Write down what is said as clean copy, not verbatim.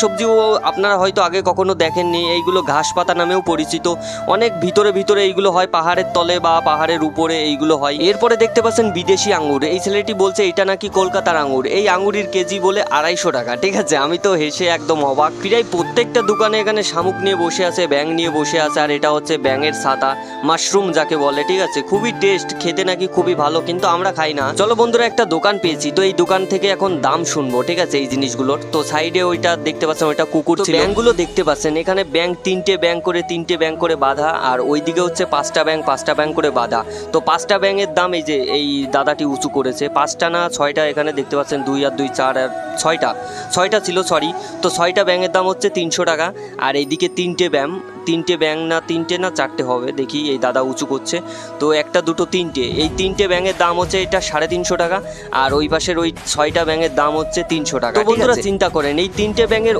সবজিও আপনারা হয়তো আগে কখনো দেখেননি, এইগুলো ঘাস পাতা নামেও পরিচিত। অনেক ভিতরে ভিতরে এইগুলো হয়, পাহাড়ের তলে বা পাহাড়ের উপরে এইগুলো হয়। এরপরে দেখতে পাচ্ছেন বিদেশি আঙ্গুর। এই ছেলেটি বলছে এটা নাকি কলকাতার আঙ্গুর। এই আঙ্গুরের কেজি বলে 250 টাকা। ঠিক আছে, আমি তো হেসে একদম অবাক। প্রায় প্রত্যেকটা দোকানে এখানে শামুক নিয়ে বসে আছে, ব্যাঙ নিয়ে বসে আছে, আর এটা হচ্ছে ব্যাঙের ছাতা, মাশরুম যাকে বলে। ঠিক আছে, খুবই টেস্ট, খেতে নাকি খুবই ভালো, কিন্তু আমরা খাই না। চলো বন্ধুরা, একটা দোকান পেয়েছি, তো এই দোকান থেকে এখন দাম শুনবো। ঠিক আছে, এই জিনিসগুলোর। তো সাইডে ওইটা দেখতে পাচ্ছেন, ওইটা কুকুর ছিল। ব্যাঙগুলো দেখতে পাচ্ছেন, এখানে ব্যাঙ তিনটে ব্যাঙ করে বাঁধা, আর ওইদিকে হচ্ছে 5টা ব্যাঙ করে বাঁধা। তো 5টা ব্যাঙের দাম এই যে এই দাদাটি উঁচু করেছে, 5টা না 6টা, এখানে দেখতে পাচ্ছেন 2 আর 2 4 আর 6টা ছিল, সরি। তো 6টা ব্যাঙের দাম হচ্ছে 300 টাকা। আর এইদিকে তিনটে ব্যাঙ না 3টে না 4টে হবে, দেখি এই দাদা উঁচু করছে। তো 1টা 2টো 3টে, এই 3টে ব্যাঙের দাম হচ্ছে এটা 350 টাকা। আর ওই পাশের ওই 6টা ব্যাঙের দাম হচ্ছে 300 টাকা। তো বন্ধুরা চিন্তা করেন, এই 3টে ব্যাঙের